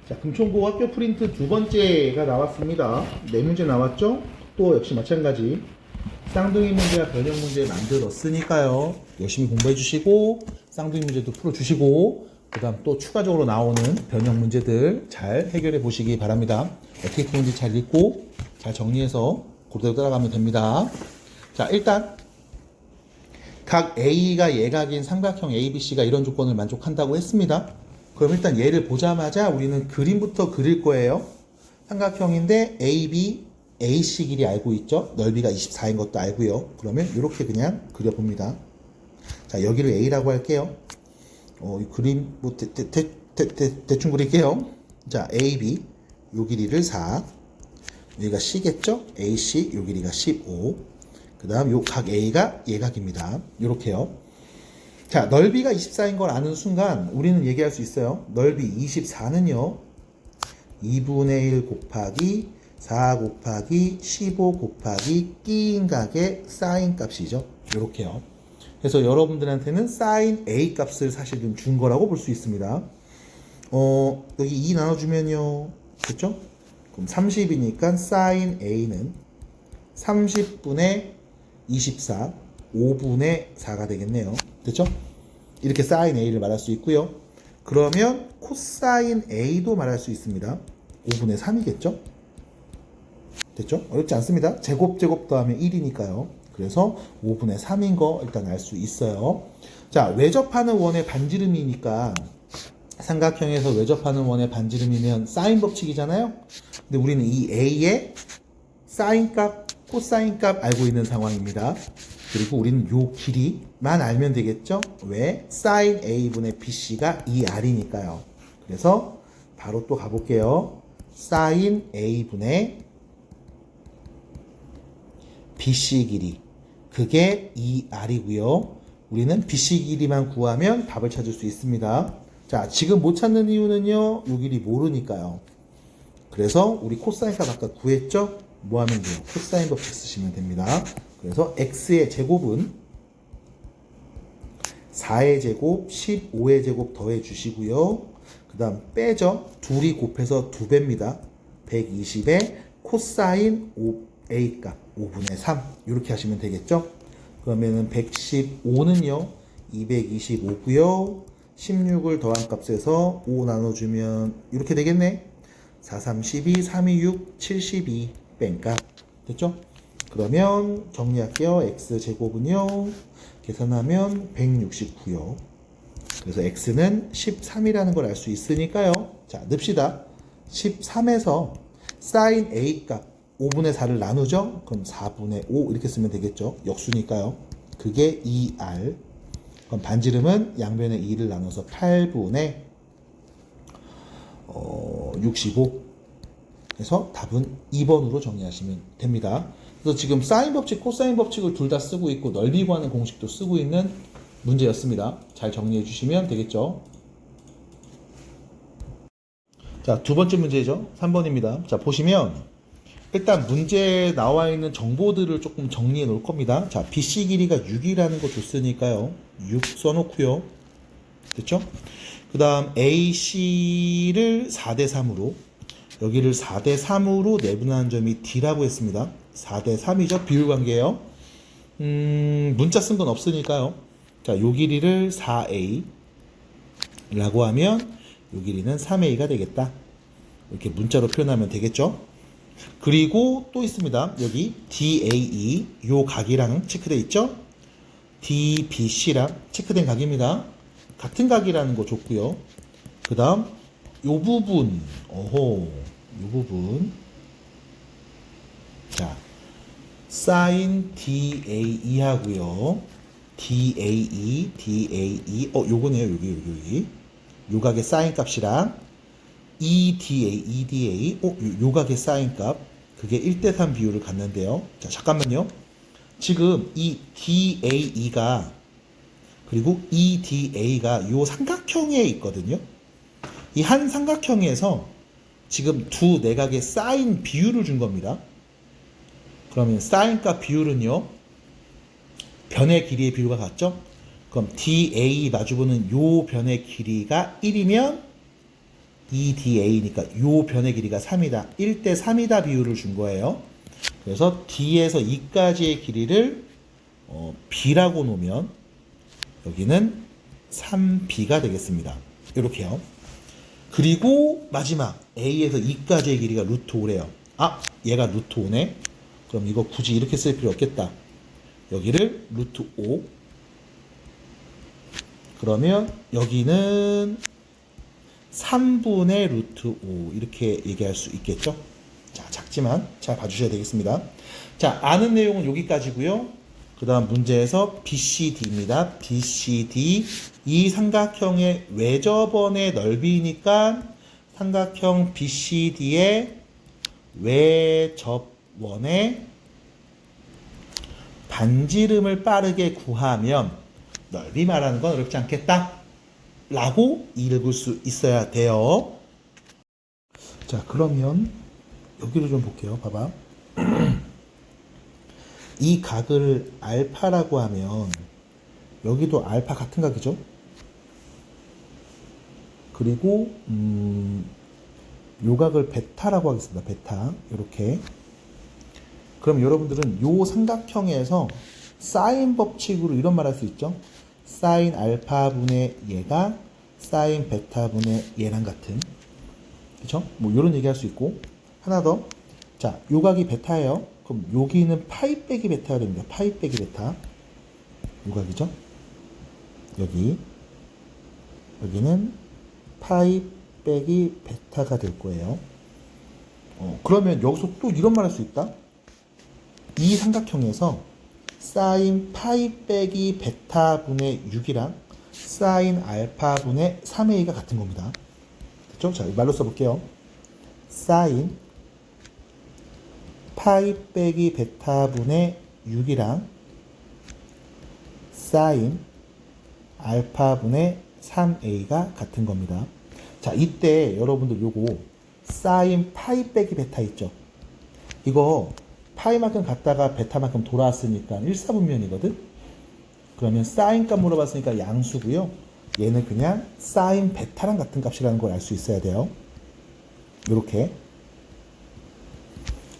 자, 금천고 학교 프린트 두 번째가 나왔습니다. 네 문제 나왔죠? 또 역시 마찬가지 쌍둥이 문제와 변형 문제 만들었으니까요. 열심히 공부해 주시고 쌍둥이 문제도 풀어 주시고 그 다음 또 추가적으로 나오는 변형 문제들 잘 해결해 보시기 바랍니다. 어떻게 푸는지 잘 읽고 잘 정리해서 그대로 따라가면 됩니다. 자, 일단 각 A가 예각인 삼각형 ABC가 이런 조건을 만족한다고 했습니다. 그럼 일단 얘를 보자마자 우리는 그림부터 그릴 거예요. 삼각형인데 AB, AC 길이 알고 있죠? 넓이가 24인 것도 알고요. 그러면 이렇게 그냥 그려봅니다. 자, 여기를 A라고 할게요. 이 그림 뭐 대충 그릴게요. 자, AB 요 길이를 4, 여기가 C겠죠? AC 요 길이가 15. 그 다음 요 각 A가 예각입니다. 요렇게요. 자, 넓이가 24인 걸 아는 순간 우리는 얘기할 수 있어요. 넓이 24는요 2분의 1 곱하기 4 곱하기 15 곱하기 끼인 각의 사인 값이죠. 요렇게요. 그래서 여러분들한테는 사인 A 값을 사실은 준 거라고 볼 수 있습니다. 여기 2 나눠주면요, 됐죠? 그럼 30이니까 사인 A는 30분의 24, 5분의 4가 되겠네요. 됐죠? 이렇게 사인 A를 말할 수 있고요. 그러면 코사인 A도 말할 수 있습니다. 5분의 3이겠죠? 됐죠? 어렵지 않습니다. 제곱 더하면 1이니까요. 그래서 5분의 3인 거 일단 알 수 있어요. 자, 외접하는 원의 반지름이니까 삼각형에서 외접하는 원의 반지름이면 사인 법칙이잖아요. 근데 우리는 이 A의 사인 값, 코사인 값 알고 있는 상황입니다. 그리고 우리는 요 길이만 알면 되겠죠? 왜? 사인 A분의 BC가 2R이니까요. 그래서 바로 또 가볼게요. 사인 A분의 BC 길이. 그게 2R이고요. 우리는 BC 길이만 구하면 답을 찾을 수 있습니다. 자, 지금 못 찾는 이유는요. 요 길이 모르니까요. 그래서 우리 코사인 값 아까 구했죠? 뭐 하면 돼요? 코사인 법칙 쓰시면 됩니다. 그래서 x의 제곱은 4의 제곱, 15의 제곱 더해 주시고요. 그 다음 빼죠. 둘이 곱해서 2배입니다. 120에 코사인 5a 값 5분의 3 이렇게 하시면 되겠죠. 그러면은 115는요 225고요. 16을 더한 값에서 5 나눠주면 이렇게 되겠네. 4, 3, 12, 3, 2, 6, 72 뺀값 됐죠? 그러면 정리할게요. x제곱은요 계산하면 169요. 그래서 x는 13이라는 걸 알 수 있으니까요. 자, 늡시다. 13에서 사인 a 값 5분의 4를 나누죠? 그럼 4분의 5 이렇게 쓰면 되겠죠? 역수니까요. 그게 2r. 그럼 반지름은 양변의 2를 나눠서 8분의 65. 그래서 답은 2번으로 정리하시면 됩니다. 그래서 지금 사인 법칙, 코사인 법칙을 둘 다 쓰고 있고 넓이 구하는 공식도 쓰고 있는 문제였습니다. 잘 정리해 주시면 되겠죠. 자, 두 번째 문제죠. 3번입니다. 자, 보시면 일단 문제에 나와 있는 정보들을 조금 정리해 놓을 겁니다. 자, BC 길이가 6이라는 거 줬으니까요. 6 써놓고요. 됐죠? 그 다음 AC를 4대 3으로 여기를 4대 3으로 내분하는 점이 D라고 했습니다. 4대 3이죠. 비율 관계예요. 문자 쓴 건 없으니까요. 자, 요 길이를 4A 라고 하면 요 길이는 3A가 되겠다. 이렇게 문자로 표현하면 되겠죠. 그리고 또 있습니다. 여기 DAE 요 각이랑 체크돼 있죠. DBC랑 체크된 각입니다. 같은 각이라는 거 줬고요. 그 다음 요 부분, 요 부분. 자, 사인 DAE 하고요. DAE, 요거네요. 여기. 요 각의 사인 값이랑 EDA, 요 각의 사인 값. 그게 1대3 비율을 갖는데요. 자, 잠깐만요. 지금 이 DAE가 그리고 EDA가 요 삼각형에 있거든요. 이 한 삼각형에서 지금 두 내각의 사인 비율을 준 겁니다. 그러면 사인값 비율은요. 변의 길이의 비율과 같죠? 그럼 DA 마주보는 요 변의 길이가 1이면 EDA니까 요 변의 길이가 3이다. 1대 3이다 비율을 준 거예요. 그래서 D에서 E까지의 길이를 B라고 놓으면 여기는 3B가 되겠습니다. 이렇게요. 그리고 마지막 A에서 E까지의 길이가 루트 5래요. 아, 얘가 루트 5네. 그럼 이거 굳이 이렇게 쓸 필요 없겠다. 여기를 루트 5. 그러면 여기는 3분의 루트 5 이렇게 얘기할 수 있겠죠. 자, 작지만 잘 봐주셔야 되겠습니다. 자, 아는 내용은 여기까지고요. 그 다음 문제에서 BCD입니다. BCD 이 삼각형의 외접원의 넓이니까 삼각형 BCD의 외접원의 반지름을 빠르게 구하면 넓이 말하는 건 어렵지 않겠다 라고 읽을 수 있어야 돼요. 자, 그러면 여기를 좀 볼게요. 봐봐. 이 각을 알파라고 하면 여기도 알파 같은 각이죠. 그리고 요 각을 베타라고 하겠습니다. 베타 이렇게. 그럼 여러분들은 요 삼각형에서 사인 법칙으로 이런 말 할 수 있죠. 사인 알파분의 얘가 사인 베타분의 얘랑 같은, 그쵸? 뭐 이런 얘기 할 수 있고. 하나 더. 자, 요 각이 베타예요. 그럼 여기는 파이 빼기 베타가 됩니다. 파이 빼기 베타. 요 각이죠. 여기는 파이 빼기 베타가 될 거예요. 그러면 여기서 또 이런 말 할 수 있다. 이 삼각형에서 사인 파이 빼기 베타분의 6이랑 사인 알파분의 3a가 같은 겁니다. 됐죠? 자, 말로 써볼게요. 사인 파이 빼기 베타분의 6이랑 사인 알파분의 3a가 같은 겁니다. 자, 이때 여러분들 요거 사인 파이 빼기 베타 있죠? 이거 파이만큼 갔다가 베타만큼 돌아왔으니까 1사분면이거든? 그러면 사인 값 물어봤으니까 양수고요. 얘는 그냥 사인 베타랑 같은 값이라는 걸 알 수 있어야 돼요. 요렇게.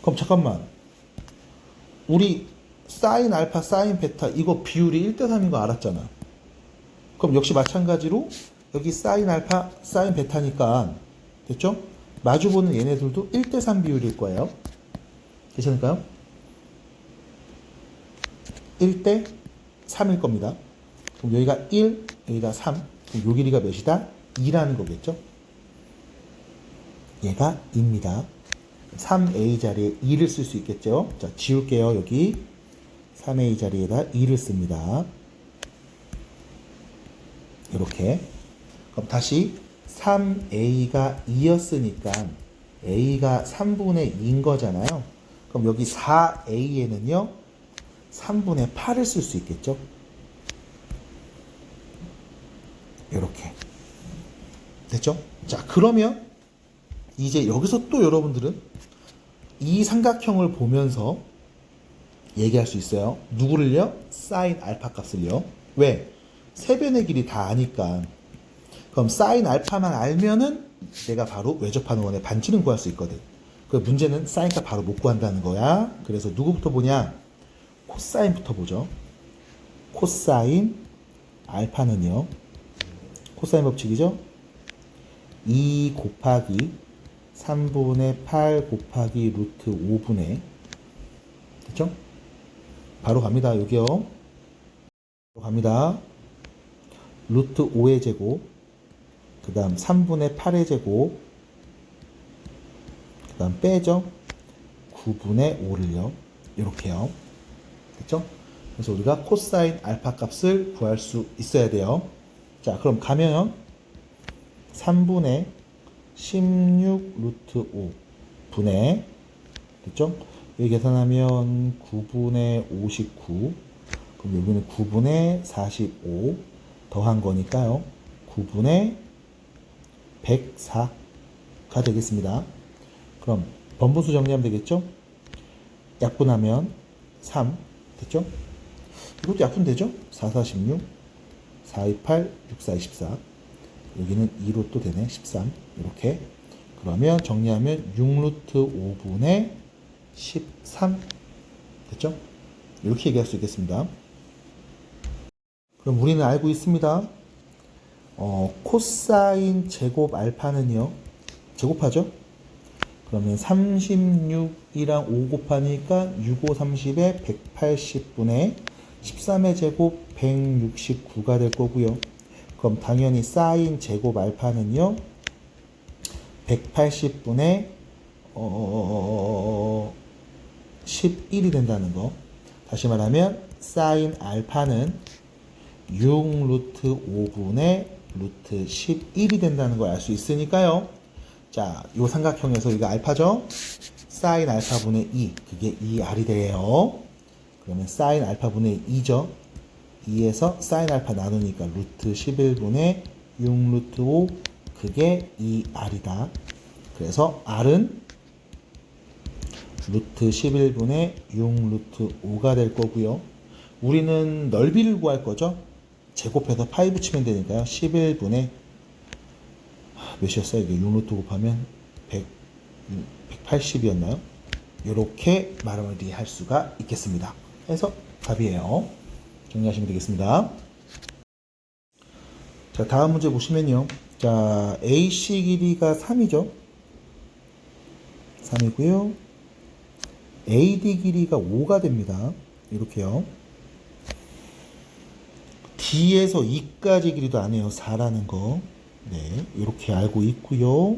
그럼 잠깐만. 우리 사인 알파, 사인 베타 이거 비율이 1대3인 거 알았잖아. 그럼 역시 마찬가지로 여기 사인 알파, 사인 베타니까 됐죠? 마주보는 얘네들도 1대3 비율일 거예요. 괜찮을까요? 1대 3일 겁니다. 그럼 여기가 1, 여기가 3. 그럼 요 길이가 몇이다? 2라는 거겠죠? 얘가 2입니다. 3a 자리에 2를 쓸 수 있겠죠? 자, 지울게요. 여기 3a 자리에다 2를 씁니다. 이렇게. 그럼 다시 3a가 2였으니까 a가 3분의 2인 거잖아요. 그럼 여기 4a에는요 3분의 8을 쓸 수 있겠죠. 이렇게 됐죠? 자, 그러면 이제 여기서 또 여러분들은 이 삼각형을 보면서 얘기할 수 있어요. 누구를요? 사인 알파 값을요. 왜? 세변의 길이 다 아니까. 그럼 사인 알파만 알면은 내가 바로 외접하는 원의 반지름 구할 수 있거든. 그 문제는 사인 값 바로 못 구한다는 거야. 그래서 누구부터 보냐? 코사인부터 보죠. 코사인 알파는요. 코사인 법칙이죠. 2 곱하기 3분의 8 곱하기 루트 5분의 됐죠? 바로 갑니다. 여기요. 바로 갑니다. 루트 5의 제곱, 그 다음 3분의 8의 제곱, 그 다음 빼죠. 9분의 5를요. 이렇게요. 됐죠? 그래서 우리가 코사인 알파 값을 구할 수 있어야 돼요. 자, 그럼 가면 3분의 16 루트 5 분의 됐죠? 여기 계산하면 9분의 59, 그럼 여기는 9분의 45 더한 거니까요. 9분의 104가 되겠습니다. 그럼 번분수 정리하면 되겠죠? 약분하면 3 됐죠? 이것도 약분 되죠? 4, 4, 16 4, 2, 8 6, 4, 24 여기는 2로 또 되네. 13. 이렇게. 그러면 정리하면 6루트 5분의 13. 됐죠? 이렇게 얘기할 수 있겠습니다. 그럼 우리는 알고 있습니다. 코사인 제곱 알파는요. 제곱하죠? 그러면 36이랑 5 곱하니까 6, 5, 30에 180분의 13의 제곱 169가 될 거고요. 그럼 당연히 사인 제곱 알파는요. 180분의 11이 된다는 거. 다시 말하면 사인 알파는 6 루트 5분의 루트 11이 된다는 걸 알 수 있으니까요. 자, 요 삼각형에서 이거 알파죠? 사인 알파분의 2, 그게 2r이 돼요. 그러면 사인 알파분의 2죠? 2에서 사인 알파 나누니까 루트 11분의 6 루트 5, 그게 2r이다. 그래서 r은 루트 11분의 6 루트 5가 될 거고요. 우리는 넓이를 구할 거죠? 제곱해서 파이 붙이면 되니까요. 11분의 몇이었어요? 이게 6루트 곱하면 180이었나요? 이렇게 마무리할 수가 있겠습니다. 해서 답이에요. 정리하시면 되겠습니다. 자, 다음 문제 보시면요. 자, AC 길이가 3이죠. 3이고요. AD 길이가 5가 됩니다. 이렇게요. D에서 2까지 길이도 안 해요. 4라는 거. 네, 이렇게 알고 있고요.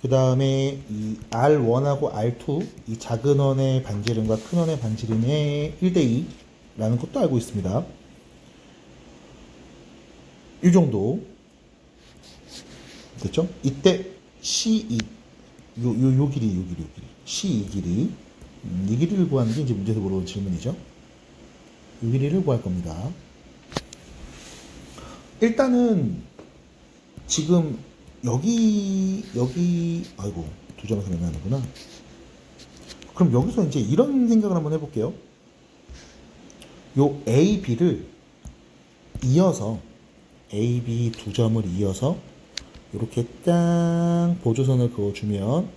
그 다음에 이 R1하고 R2, 이 작은 원의 반지름과 큰 원의 반지름의 1대2라는 것도 알고 있습니다. 이 정도. 됐죠? 이때 C2, 요 길이. C2 길이. 이 길이를 구하는 게 이제 문제에서 물어본 질문이죠. 이 길이를 구할 겁니다. 일단은 지금 여기 아이고 두 점에서 만나는구나. 그럼 여기서 이제 이런 생각을 한번 해볼게요. 요 A, B를 이어서 A, B 두 점을 이어서 이렇게 딱 보조선을 그어주면,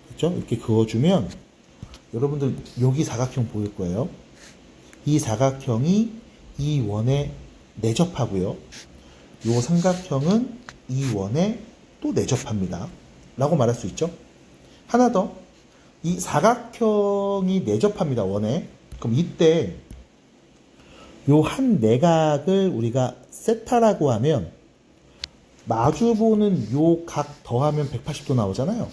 그렇죠? 이렇게 그어주면 여러분들 여기 사각형 보일 거예요. 이 사각형이 이 원에 내접하고요. 요 삼각형은 이 원에 또 내접합니다. 라고 말할 수 있죠. 하나 더. 이 사각형이 내접합니다. 원에. 그럼 이때 요 한 내각을 우리가 세타라고 하면 마주보는 요 각 더하면 180도 나오잖아요.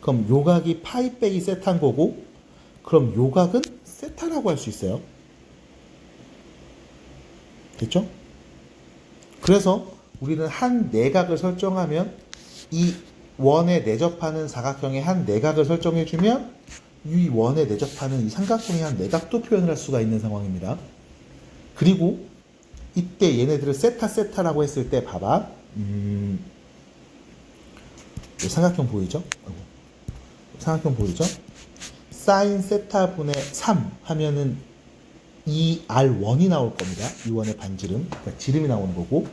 그럼 요 각이 파이 빼기 세타인 거고, 그럼 요 각은 세타라고 할 수 있어요. 됐죠? 그래서 우리는 한 내각을 설정하면 이 원에 내접하는 사각형의 한 내각을 설정해주면 이 원에 내접하는 이 삼각형의 한 내각도 표현을 할 수가 있는 상황입니다. 그리고 이때 얘네들을 세타라고 했을 때 봐봐. 삼각형 보이죠? 삼각형 보이죠? 사인 세타분의 3 하면은 이 R1이 나올 겁니다. 이 원의 반지름, 그러니까 지름이 나오는 거고,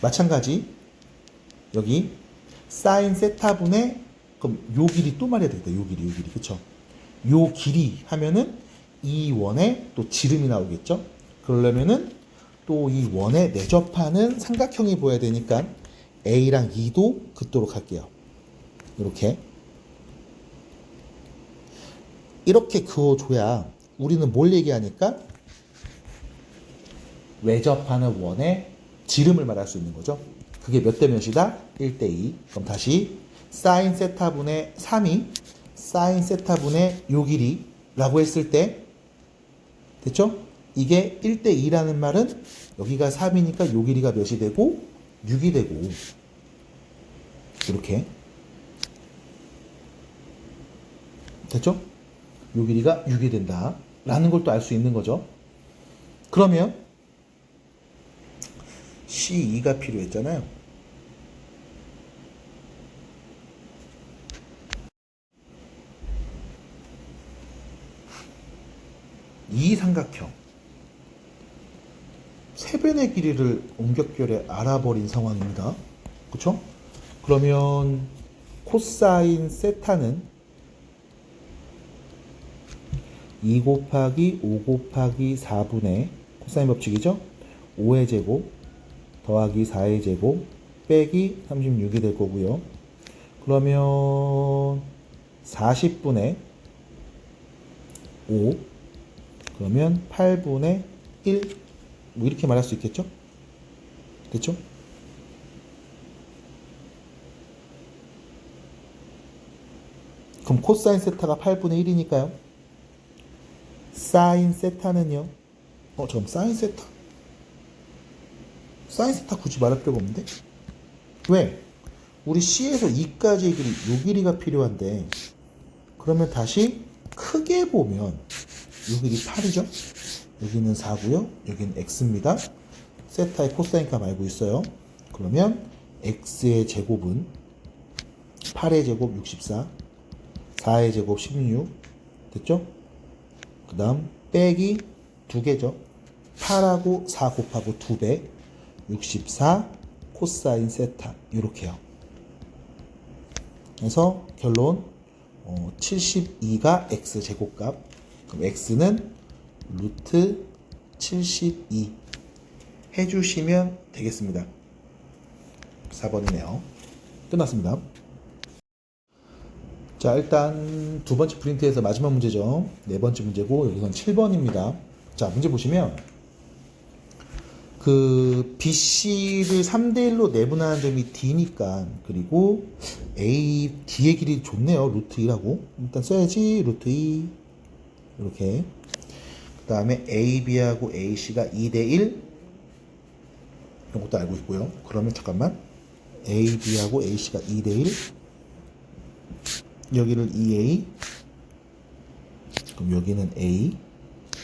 마찬가지 여기 사인 세타분의, 그럼 요 길이 또 말해야 되겠다. 요 길이, 그쵸? 요 길이 하면은 이 원에 또 지름이 나오겠죠? 그러려면은 또 이 원에 내접하는 삼각형이 보여야 되니까 A랑 E도 긋도록 할게요. 이렇게 그어줘야 우리는 뭘 얘기하니까 외접하는 원의 지름을 말할 수 있는 거죠. 그게 몇 대 몇이다? 1대2. 그럼 다시 사인 세타분의 3이 사인 세타분의 요 길이라고 했을 때, 됐죠? 이게 1대2라는 말은 여기가 3이니까 요 길이가 몇이 되고 6이 되고, 이렇게. 됐죠? 요 길이가 6이 된다 라는 걸 또 알 수 있는 거죠. 그러면 C2가 필요했잖아요. 이 삼각형 해변의 길이를 온격결에 알아버린 상황입니다. 그쵸? 그러면 코사인 세타는 2 곱하기 5 곱하기 4분의 코사인 법칙이죠? 5의 제곱 더하기 4의 제곱 빼기 36이 될 거고요. 그러면 40분의 5 그러면 8분의 1 뭐 이렇게 말할 수 있겠죠? 됐죠? 그럼 코사인 세타가 8분의 1이니까요. 사인 세타는요? 잠깐 사인 세타? 사인 세타 굳이 말할 필요가 없는데? 왜? 우리 C에서 E까지의 길이 요 길이가 필요한데 그러면 다시 크게 보면 요 길이 8이죠? 여기는 4고요. 여기는 X입니다. 세타의 코사인 값 알고 있어요. 그러면 X의 제곱은 8의 제곱 64 4의 제곱 16 됐죠? 그 다음 빼기 2개죠. 8하고 4 곱하고 2배 64 코사인 세타 이렇게요. 그래서 결론 72가 X제곱값 그럼 X는 루트 72 해주시면 되겠습니다. 4번이네요. 끝났습니다. 자, 일단 두 번째 프린트에서 마지막 문제죠. 네 번째 문제고 여기서는 7번입니다. 자, 문제 보시면 그 BC를 3대1로 내분하는 점이 D니까 그리고 A, D의 길이 좋네요. 루트 2라고 일단 써야지. 루트 2 이렇게 그 다음에 AB하고 AC가 2대1 이런 것도 알고 있고요. 그러면 잠깐만 AB하고 AC가 2대1 여기를 2A 그럼 여기는 A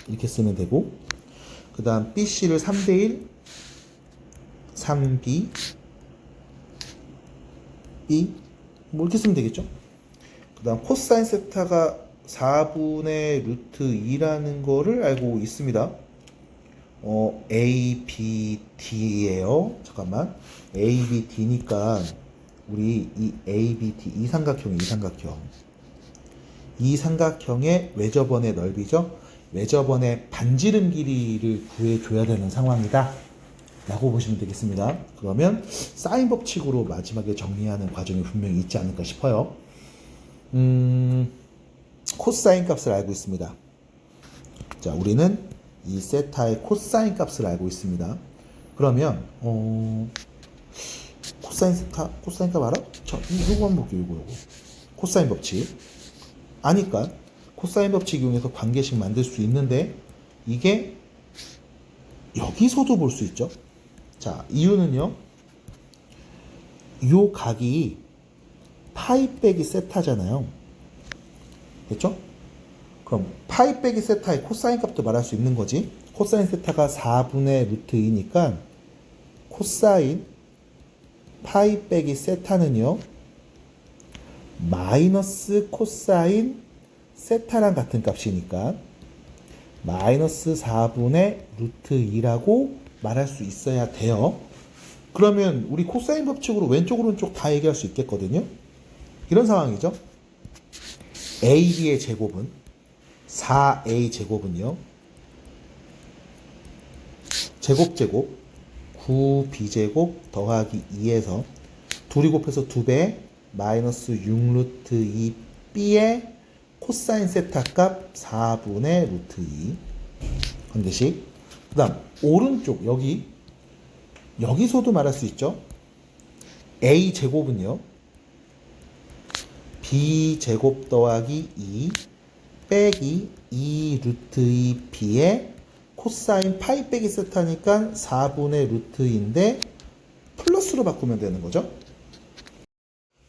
이렇게 쓰면 되고 그 다음 BC를 3대1 3B B 뭐 이렇게 쓰면 되겠죠. 그 다음 코사인 세타가 4분의 루트 2라는 거를 알고 있습니다. A, B, D예요. 잠깐만 A, B, D니까 우리 이 A, B, D 이 삼각형의 외접원의 넓이죠. 외접원의 반지름 길이를 구해줘야 되는 상황이다 라고 보시면 되겠습니다. 그러면 사인 법칙으로 마지막에 정리하는 과정이 분명히 있지 않을까 싶어요. 코사인 값을 알고 있습니다. 자, 우리는 이 세타의 코사인 값을 알고 있습니다. 그러면 코사인 세타 코사인 값 알아? 자, 이거 한번 볼게요. 이거 코사인 법칙 아니까 코사인 법칙 이용해서 관계식 만들 수 있는데 이게 여기서도 볼 수 있죠. 자, 이유는요. 요 각이 파이 빼기 세타잖아요. 됐죠? 그럼 파이 빼기 세타의 코사인 값도 말할 수 있는 거지. 코사인 세타가 4분의 루트 2니까 코사인 파이 빼기 세타는요. 마이너스 코사인 세타랑 같은 값이니까 마이너스 4분의 루트 2라고 말할 수 있어야 돼요. 그러면 우리 코사인 법칙으로 왼쪽 오른쪽 다 얘기할 수 있겠거든요. 이런 상황이죠. AB의 제곱은 4A 제곱은요. 제곱 9B제곱 더하기 2에서 둘이 곱해서 2배 마이너스 6루트 2B의 코사인 세타 값 4분의 루트 2 관계식. 그 다음 오른쪽 여기서도 말할 수 있죠. A 제곱은요. B 제곱 더하기 2 빼기 2 루트 2 B의 코사인 파이 빼기 세타니까 4분의 루트 2인데 플러스로 바꾸면 되는 거죠.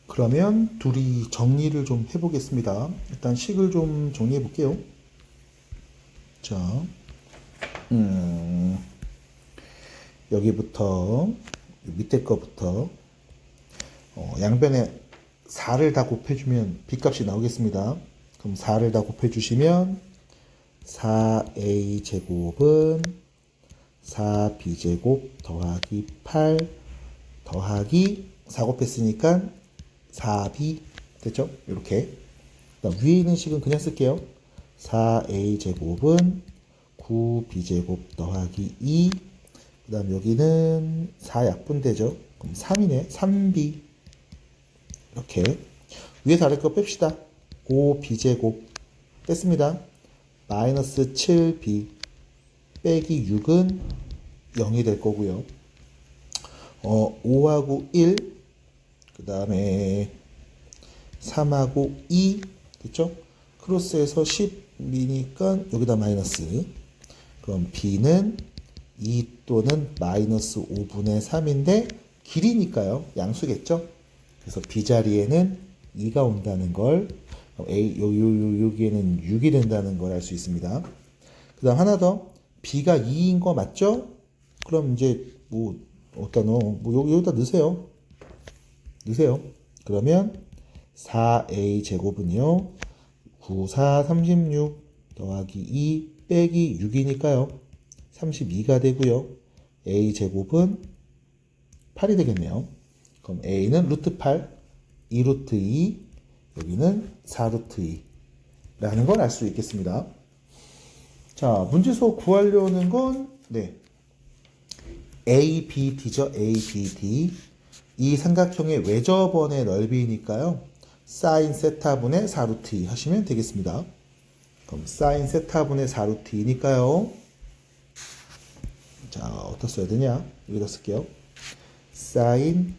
그러면 둘이 정리를 좀 해보겠습니다. 일단 식을 좀 정리해 볼게요. 자, 여기부터 밑에 거부터 양변에 4를 다 곱해주면 B값이 나오겠습니다. 그럼 4를 다 곱해주시면 4A 제곱은 4b제곱 더하기 8 더하기 4 곱했으니까 4b 됐죠? 이렇게. 그다음 위에 있는 식은 그냥 쓸게요. 4a제곱은 9b제곱 더하기 2. 그 다음 여기는 4약분되죠. 그럼 3이네. 3b. 이렇게. 위에서 아래 거 뺍시다. 5b제곱 뺐습니다. 마이너스 7b 빼기 6은 0이 될 거고요. 5하고 1, 그 다음에 3하고 2, 됐죠? 크로스해서 10이니까 여기다 마이너스. 그럼 b는 2 또는 마이너스 5분의 3인데 길이니까요. 양수겠죠? 그래서 b 자리에는 2가 온다는 걸, 여기에는 6이 된다는 걸 알 수 있습니다. 그 다음 하나 더. b가 2인 거 맞죠? 그럼 이제 어디다 넣어? 여기다 넣으세요. 넣으세요. 그러면 4a 제곱은요. 9, 4, 36 더하기 2 빼기 6이니까요. 32가 되고요. a 제곱은 8이 되겠네요. 그럼 a는 루트 8, 2 루트 2, 여기는 4 루트 2 라는 걸 알 수 있겠습니다. 자, 문제수 구하려는 건 ABD죠. ABD. 이 삼각형의 외접원의 넓이니까요. 사인 세타분의 4 루트 2 하시면 되겠습니다. 그럼 사인 세타분의 4 루트 2니까요. 자, 어디다 써야 되냐? 여기다 쓸게요. 사인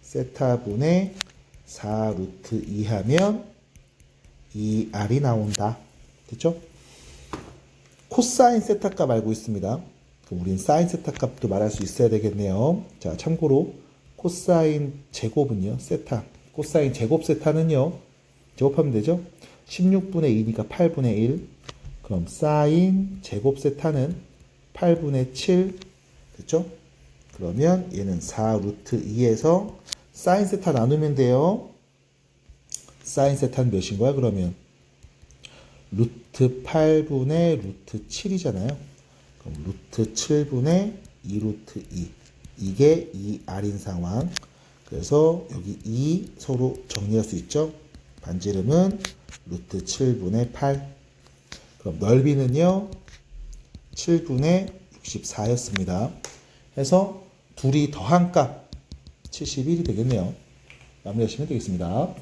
세타분의 4 루트 2 하면 이 R이 나온다. 됐죠? 코사인 세타 값 알고 있습니다. 그럼 우린 사인 세타 값도 말할 수 있어야 되겠네요. 자, 참고로 코사인 제곱은요. 세타. 코사인 제곱 세타는요. 제곱하면 되죠? 16분의 2니까 8분의 1. 그럼 사인 제곱 세타는 8분의 7. 됐죠? 그러면 얘는 4 루트 2에서 사인 세타 나누면 돼요. 사인 세타는 몇인 거야, 그러면? 루트 8분의 루트 7이잖아요. 그럼 루트 7분의 2 루트 2. 이게 2R인 상황. 그래서 여기 2 서로 정리할 수 있죠. 반지름은 루트 7분의 8. 그럼 넓이는요. 7분의 64였습니다. 해서 둘이 더한 값 71이 되겠네요. 마무리하시면 되겠습니다.